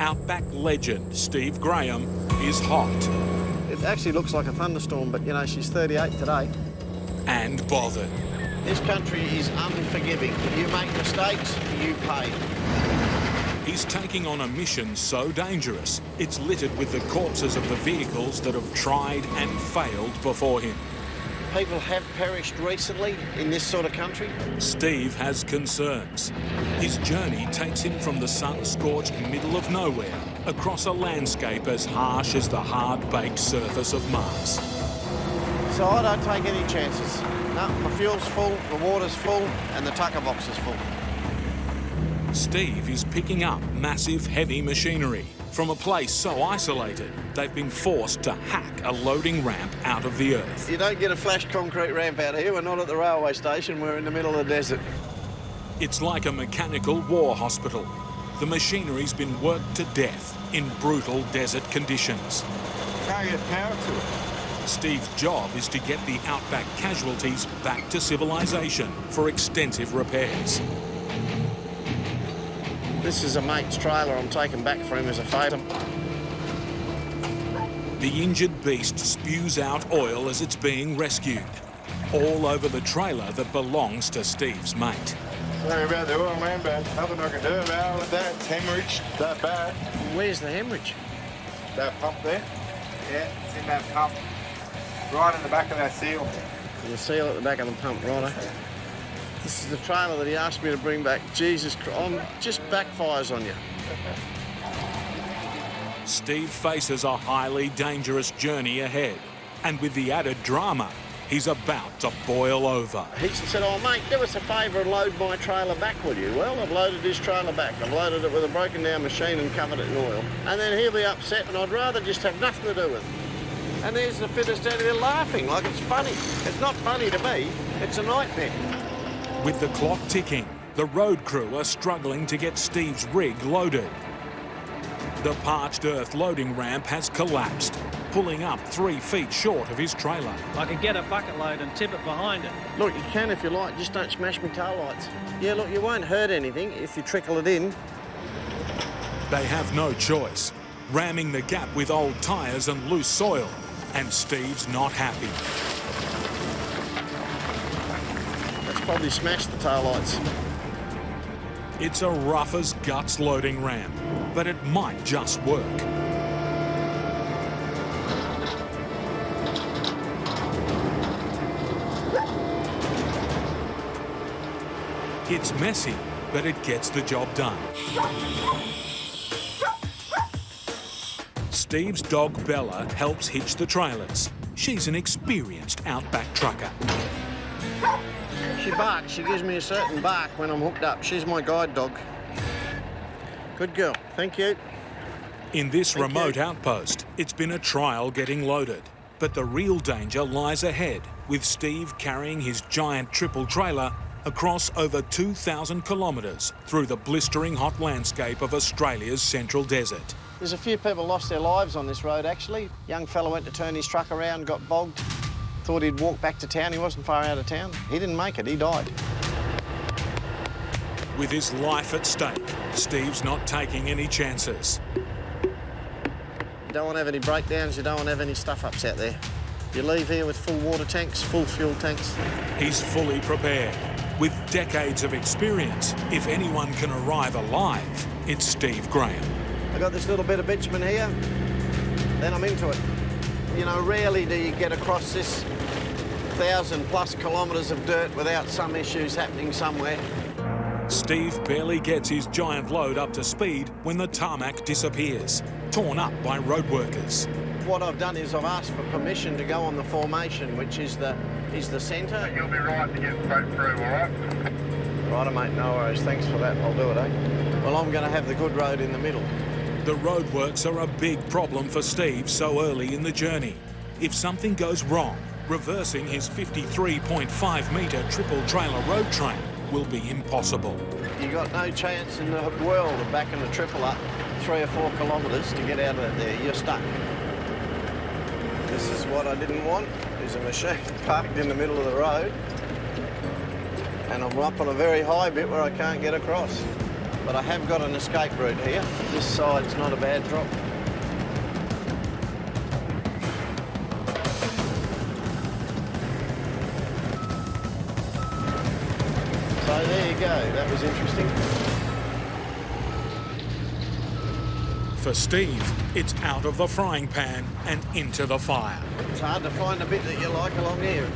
Outback legend Steve Grahame is hot. It actually looks like a thunderstorm, but, you know, she's 38 today. And bothered. This country is unforgiving. If you make mistakes, you pay. He's taking on a mission so dangerous, it's littered with the corpses of the vehicles that have tried and failed before him. People have perished recently in this sort of country. Steve has concerns. His journey takes him from the sun-scorched middle of nowhere across a landscape as harsh as the hard-baked surface of Mars. So I don't take any chances. No, the fuel's full, the water's full, and the tucker box is full. Steve is picking up massive, heavy machinery from a place so isolated they've been forced to hack a loading ramp out of the earth. You don't get a flash concrete ramp out here. We're not at the railway station. We're in the middle of the desert. It's like a mechanical war hospital. The machinery's been worked to death in brutal desert conditions. Can't get power to it. Steve's job is to get the Outback casualties back to civilization for extensive repairs. This is a mate's trailer I'm taking back for him as a favour. The injured beast spews out oil as it's being rescued, all over the trailer that belongs to Steve's mate. Sorry about the oil, man, but nothing I can do about it. That's hemorrhaged that bad. Where's the hemorrhage? That pump there? Yeah, it's in that pump. Right in the back of that seal. The seal at the back of the pump, righto. This is the trailer that he asked me to bring back. Jesus Christ, just backfires on you. Steve faces a highly dangerous journey ahead, and with the added drama, he's about to boil over. He said, oh, mate, do us a favour and load my trailer back, will you? Well, I've loaded his trailer back. I've loaded it with a broken-down machine and covered it in oil. And then he'll be upset, and I'd rather just have nothing to do with it. And there's the fitter standing there laughing like it's funny. It's not funny to me. It's a nightmare. With the clock ticking, the road crew are struggling to get Steve's rig loaded. The parched earth loading ramp has collapsed, pulling up 3 feet short of his trailer. I could get a bucket load and tip it behind it. Look, you can if you like, just don't smash my tail lights. Yeah, look, you won't hurt anything if you trickle it in. They have no choice, ramming the gap with old tyres and loose soil, and Steve's not happy. Probably smashed the tail lights. It's a rough as guts loading ramp, but it might just work. It's messy, but it gets the job done. Steve's dog Bella helps hitch the trailers. She's an experienced Outback trucker. She barks. She gives me a certain bark when I'm hooked up. She's my guide dog. Good girl. Thank you. In this remote outpost, it's been a trial getting loaded. But the real danger lies ahead, with Steve carrying his giant triple trailer across over 2,000 kilometres through the blistering hot landscape of Australia's central desert. There's a few people lost their lives on this road, actually. Young fella went to turn his truck around, got bogged. Thought he'd walk back to town. He wasn't far out of town. He didn't make it. He died. With his life at stake, Steve's not taking any chances. You don't want to have any breakdowns. You don't want to have any stuff-ups out there. You leave here with full water tanks, full fuel tanks. He's fully prepared. With decades of experience, if anyone can arrive alive, it's Steve Grahame. I got this little bit of bitumen here, then I'm into it. You know, rarely do you get across this 1,000+ kilometres of dirt without some issues happening somewhere. Steve barely gets his giant load up to speed when the tarmac disappears, torn up by road workers. What I've done is I've asked for permission to go on the formation, which is the centre. You'll be right to get straight through, all right? Righto, mate, no worries. Thanks for that. I'll do it, eh? Well, I'm going to have the good road in the middle. The roadworks are a big problem for Steve so early in the journey. If something goes wrong, reversing his 53.5 metre triple trailer road train will be impossible. You got no chance in the world of backing a triple up 3 or 4 kilometres to get out of there. You're stuck. This is what I didn't want, is a machine parked in the middle of the road, and I'm up on a very high bit where I can't get across. but I have got an escape route here. This side's not a bad drop. So there you go, that was interesting. For Steve, it's out of the frying pan and into the fire. It's hard to find a bit that you like along here.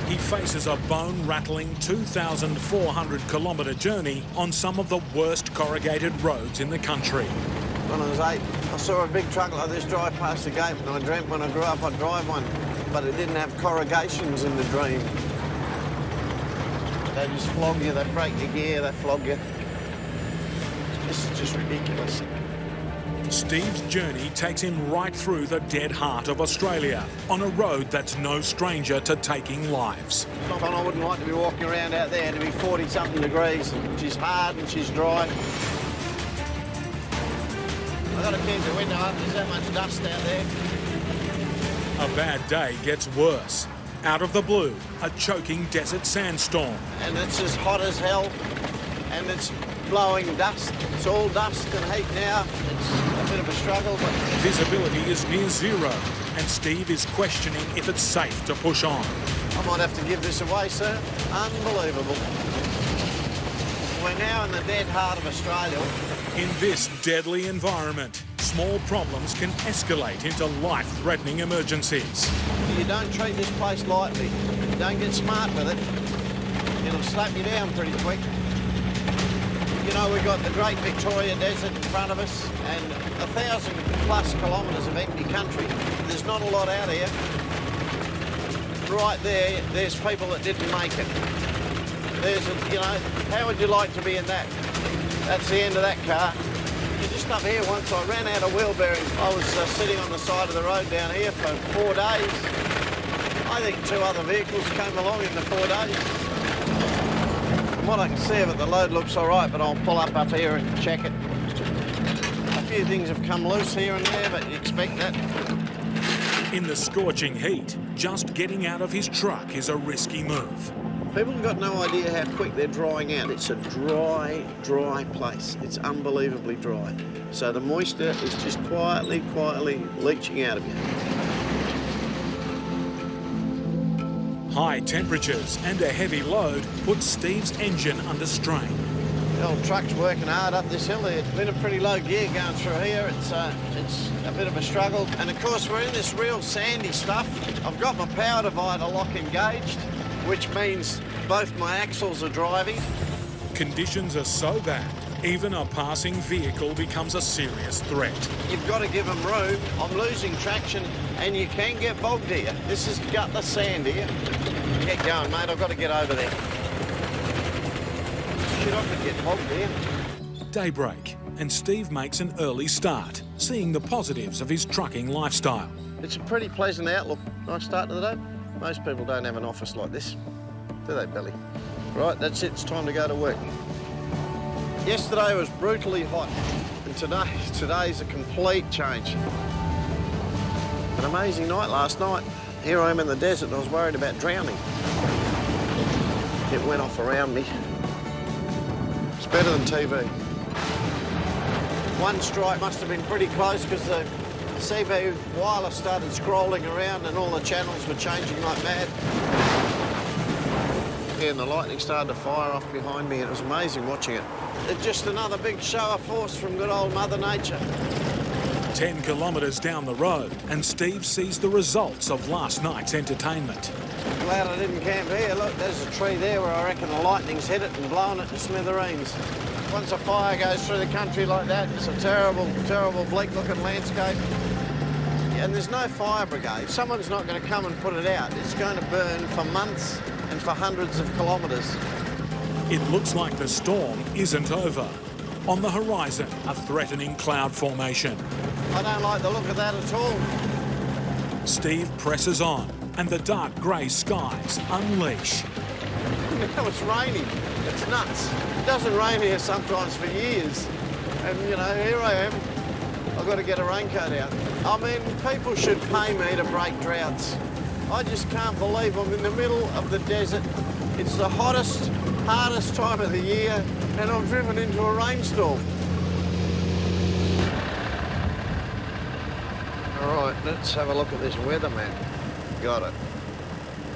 He faces a bone-rattling 2,400-kilometre journey on some of the worst corrugated roads in the country. When I was 8, I saw a big truck like this drive past the gate, and I dreamt when I grew up I'd drive one, but it didn't have corrugations in the dream. They just flog you, they break your gear, they flog you. This is just ridiculous. Steve's journey takes him right through the dead heart of Australia on a road that's no stranger to taking lives. I wouldn't like to be walking around out there to be 40-something degrees. She's hard and she's dry. I've got to keep the window up, there's that much dust out there. A bad day gets worse. Out of the blue, a choking desert sandstorm. And it's as hot as hell, and it's blowing dust. It's all dust and heat now. It's a bit of a struggle, but... Visibility is near zero, and Steve is questioning if it's safe to push on. I might have to give this away, sir. Unbelievable. We're now in the dead heart of Australia. In this deadly environment, small problems can escalate into life-threatening emergencies. You don't treat this place lightly. You don't get smart with it. It'll slap you down pretty quick. You know, we've got the Great Victoria Desert in front of us and 1,000+ kilometres of empty country. There's not a lot out here. Right there's people that didn't make it. You know, how would you like to be in that? That's the end of that car. You're just up here once. I ran out of wheel bearings. I was sitting on the side of the road down here for 4 days. I think 2 other vehicles came along in the 4 days. From what I can see of it, the load looks all right, but I'll pull up here and check it. A few things have come loose here and there, but you expect that. In the scorching heat, just getting out of his truck is a risky move. People have got no idea how quick they're drying out. It's a dry, dry place. It's unbelievably dry. So the moisture is just quietly leaching out of you. High temperatures and a heavy load put Steve's engine under strain. The old truck's working hard up this hill here. It's been a pretty low gear going through here. It's a bit of a struggle. And of course, we're in this real sandy stuff. I've got my power divider lock engaged, which means both my axles are driving. Conditions are so bad, even a passing vehicle becomes a serious threat. You've got to give them room. I'm losing traction, and you can get bogged here. This is gutless sand here. Get going, mate. I've got to get over there. Shit, I could get bogged here. Daybreak, and Steve makes an early start, seeing the positives of his trucking lifestyle. It's a pretty pleasant outlook. Nice start to the day. Most people don't have an office like this, do they, Billy? Right, that's it. It's time to go to work. Yesterday was brutally hot, and today's a complete change. An amazing night last night. Here I am in the desert, and I was worried about drowning. It went off around me. It's better than TV. One strike must have been pretty close because the CB wireless started scrolling around and all the channels were changing like mad. Yeah, and the lightning started to fire off behind me, and it was amazing watching it. It's just another big show of force from good old Mother Nature. 10 kilometres down the road, and Steve sees the results of last night's entertainment. Glad I didn't camp here. Look, there's a tree there where I reckon the lightning's hit it and blown it to smithereens. Once a fire goes through the country like that, it's a terrible, terrible, bleak-looking landscape. And there's no fire brigade. Someone's not going to come and put it out. It's going to burn for months and for hundreds of kilometres. It looks like the storm isn't over. On the horizon, a threatening cloud formation. I don't like the look of that at all. Steve presses on, and the dark grey skies unleash. Now it's raining. It's nuts. It doesn't rain here sometimes for years. And, you know, here I am. I've got to get a raincoat out. I mean, people should pay me to break droughts. I just can't believe I'm in the middle of the desert. It's the hottest hardest time of the year, and I've driven into a rainstorm. All right, let's have a look at this weather map. Got it.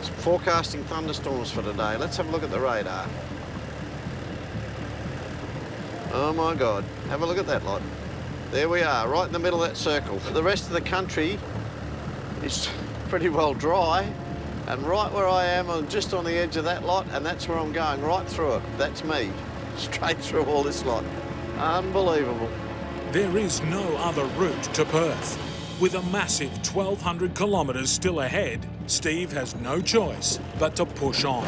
It's forecasting thunderstorms for today. Let's have a look at the radar. Oh my God, have a look at that lot. There we are, right in the middle of that circle. The rest of the country is pretty well dry, and right where I am, I'm just on the edge of that lot, and that's where I'm going, right through it. That's me, straight through all this lot. Unbelievable. There is no other route to Perth. With a massive 1,200 kilometres still ahead, Steve has no choice but to push on.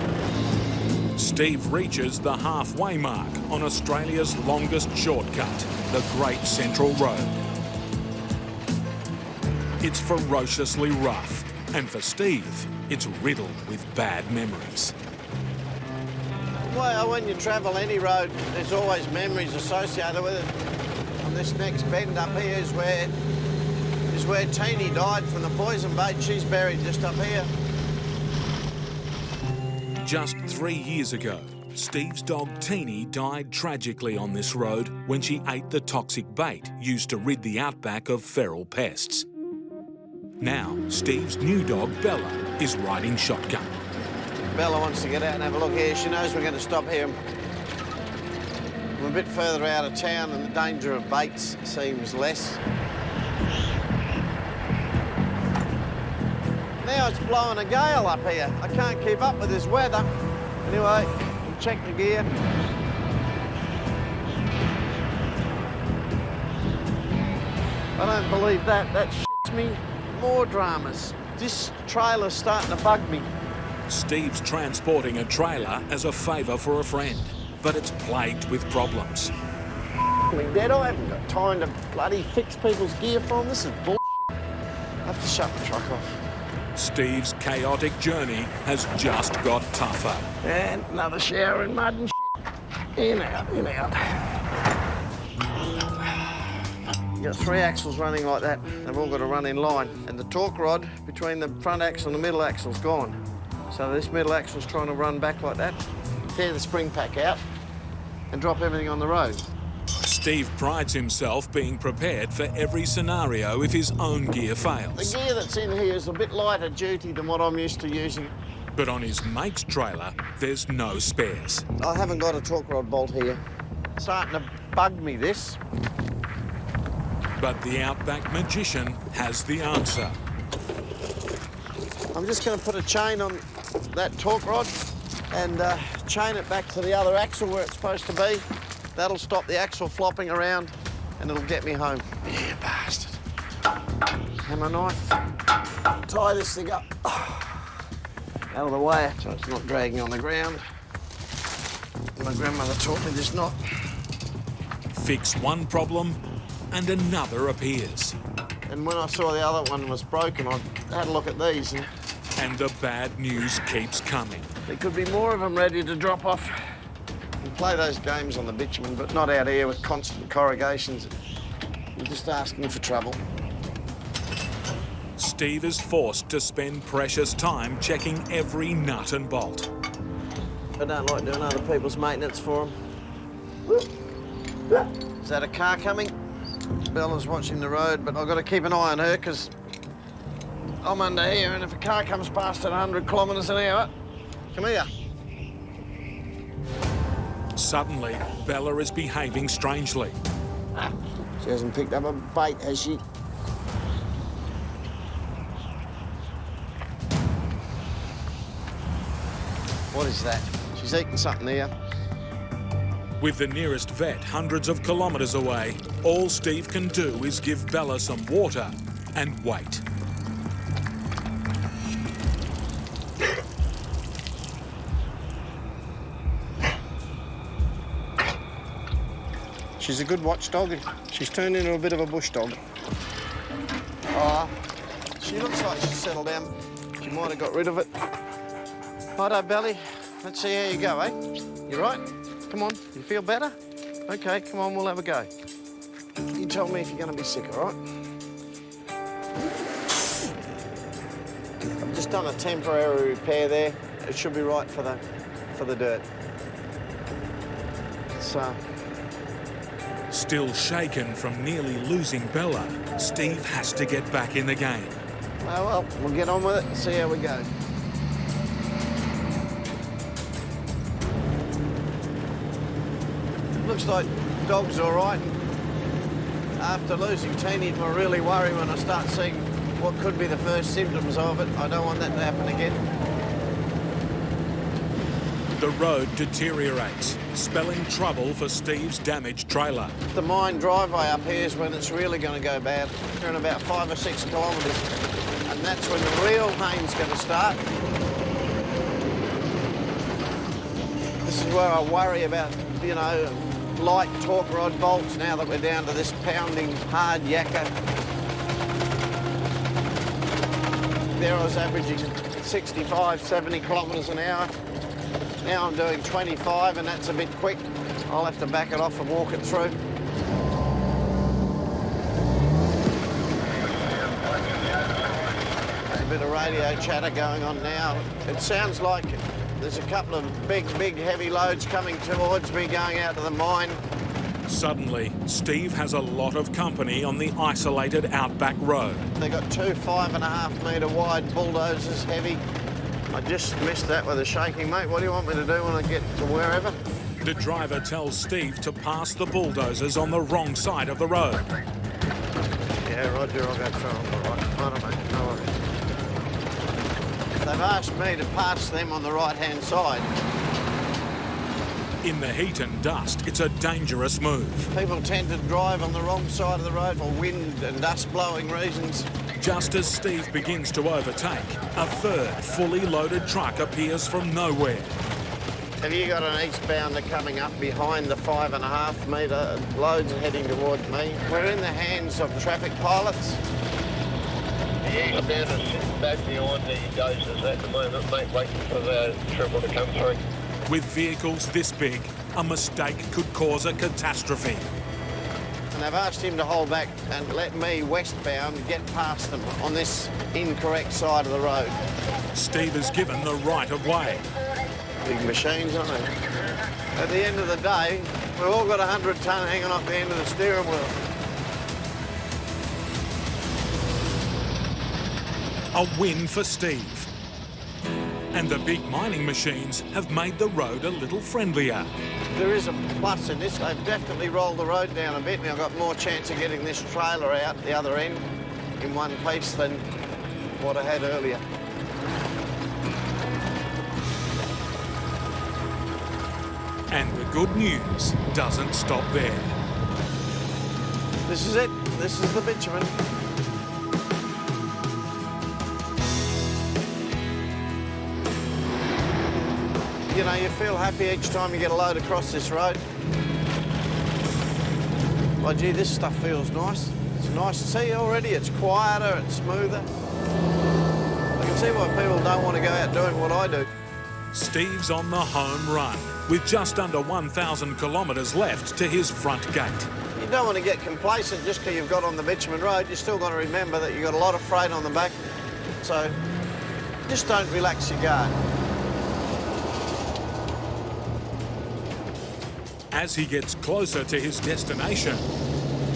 Steve reaches the halfway mark on Australia's longest shortcut, the Great Central Road. It's ferociously rough, and for Steve, it's riddled with bad memories. Well, when you travel any road, there's always memories associated with it. On this next bend up here is where Teeny died from the poison bait. She's buried just up here. Just 3 years ago, Steve's dog Teeny died tragically on this road when she ate the toxic bait used to rid the outback of feral pests. Now, Steve's new dog Bella is riding shotgun. Bella wants to get out and have a look here. She knows we're going to stop here. We're a bit further out of town and the danger of baits seems less. Now it's blowing a gale up here. I can't keep up with this weather. Anyway, check the gear. I don't believe that. That shits me. More dramas. This trailer's starting to bug me. Steve's transporting a trailer as a favour for a friend, but it's plagued with problems. Me dead, I haven't got time to bloody fix people's gear for them. This is bullshit. I have to shut the truck off. Steve's chaotic journey has just got tougher. And another shower in mud and shit. In, out, in, out. You got 3 axles running like that. They've all got to run in line. And the torque rod between the front axle and the middle axle's gone. So this middle axle's trying to run back like that, tear the spring pack out, and drop everything on the road. Steve prides himself being prepared for every scenario if his own gear fails. The gear that's in here is a bit lighter duty than what I'm used to using. But on his mate's trailer, there's no spares. I haven't got a torque rod bolt here. It's starting to bug me, this. But the Outback magician has the answer. I'm just going to put a chain on that torque rod and chain it back to the other axle where it's supposed to be. That'll stop the axle flopping around and it'll get me home. Yeah, bastard. Hammer knife. Tie this thing up. Out of the way so it's not dragging on the ground. My grandmother taught me this knot. Fix one problem and another appears. And when I saw the other one was broken, I had a look at these. And the bad news keeps coming. There could be more of them ready to drop off. We play those games on the bitumen, but not out here with constant corrugations. You're just asking for trouble. Steve is forced to spend precious time checking every nut and bolt. I don't like doing other people's maintenance for them. Is that a car coming? Bella's watching the road, but I've got to keep an eye on her because I'm under here, and if a car comes past at 100 kilometres an hour, come here. Suddenly, Bella is behaving strangely. She hasn't picked up a bait, has she? What is that? She's eating something there. With the nearest vet hundreds of kilometres away, all Steve can do is give Bella some water and wait. She's a good watchdog. She's turned into a bit of a bush dog. Oh, she looks like she's settled down. She might have got rid of it. Righto, Belly. Let's see how you go, eh? You right? Come on. You feel better? OK, come on, we'll have a go. You tell me if you're going to be sick, all right? I've just done a temporary repair there. It should be right for the dirt. So, Still shaken from nearly losing Bella, Steve has to get back in the game. oh well, we'll get on with it and see how we go. Looks like dog's all right. After losing Teeny, I really worry when I start seeing what could be the first symptoms of it. I don't want that to happen again. The road deteriorates, spelling trouble for Steve's damaged trailer. The mine driveway up here is when it's really going to go bad. We're in about 5 or 6 kilometres, and that's when the real pain's going to start. This is where I worry about, you know, light torque rod bolts now that we're down to this pounding hard yakka. There I was averaging 65, 70 kilometres an hour. Now I'm doing 25 and that's a bit quick. I'll have to back it off and walk it through. There's a bit of radio chatter going on now. It sounds like there's a couple of big, heavy loads coming towards me going out to the mine. Suddenly, Steve has a lot of company on the isolated Outback road. They got 2 5.5 metre wide bulldozers, heavy. I just missed that with a shaking, mate. What do you want me to do when I get to wherever? The driver tells Steve to pass the bulldozers on the wrong side of the road. Yeah, roger, I'll go through them. All right, I don't know, no worries. They've asked me to pass them on the right-hand side. In the heat and dust, it's a dangerous move. People tend to drive on the wrong side of the road for wind and dust blowing reasons. Just as Steve begins to overtake, a third fully loaded truck appears from nowhere. Have you got an eastbounder coming up behind the 5.5 metre loads heading towards me? We're in the hands of the traffic pilots. The eastbound is sitting back behind the dozers at the moment, mate, waiting for the triple to come through. With vehicles this big, a mistake could cause a catastrophe. And they've asked him to hold back and let me westbound get past them on this incorrect side of the road. Steve is given the right of way. Big machines, aren't they? At the end of the day, we've all got 100 tonne hanging off the end of the steering wheel. A win for Steve. And the big mining machines have made the road a little friendlier. There is a plus in this. They've definitely rolled the road down a bit. Now I've got more chance of getting this trailer out the other end in one piece than what I had earlier. And the good news doesn't stop there. This is it. This is the bitumen. You know, you feel happy each time you get a load across this road. Oh, gee, this stuff feels nice. It's nice to see already. It's quieter, it's smoother. I can see why people don't want to go out doing what I do. Steve's on the home run, with just under 1,000 kilometres left to his front gate. You don't want to get complacent just because you've got on the bitumen road. You've still got to remember that you've got a lot of freight on the back. So just don't relax your guard. As he gets closer to his destination,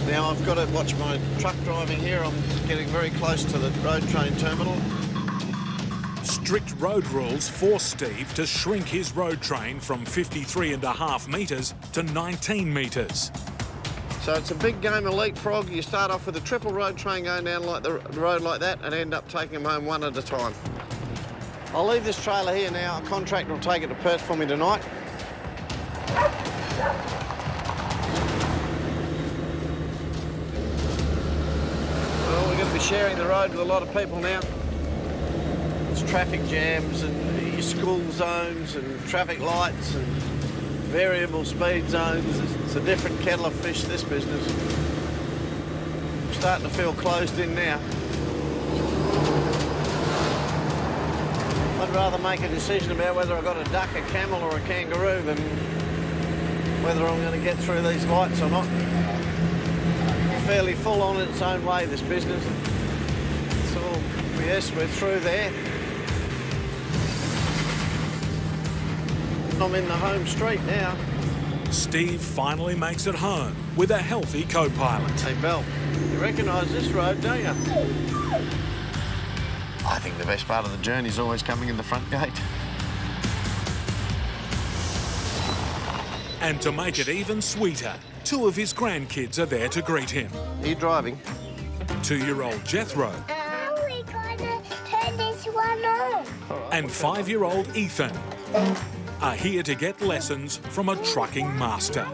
Now I've got to watch my truck driving here. I'm getting very close to the road train terminal. strict road rules force Steve to shrink his road train from 53.5 metres to 19 metres. So it's a big game of leapfrog. You start off with a triple road train going down like the road like that and end up taking them home one at a time. I'll leave this trailer here now. A contractor will take it to Perth for me tonight. Well, we're going to be sharing the road with a lot of people now. There's traffic jams and your school zones and traffic lights and variable speed zones. It's a different kettle of fish, this business. I'm starting to feel closed in now. I'd rather make a decision about whether I've got a duck, a camel or a kangaroo than whether I'm going to get through these lights or not. Fairly full on in its own way, this business. So, yes, we're through there. I'm in the home street now. Steve finally makes it home with a healthy co-pilot. Hey, Belle, you recognise this road, don't you? I think the best part of the journey is always coming in the front gate. And to make it even sweeter, 2 of his grandkids are there to greet him. Are you driving? 2-year-old Jethro We're gonna turn this one on. and 5-year-old Ethan are here to get lessons from a trucking master.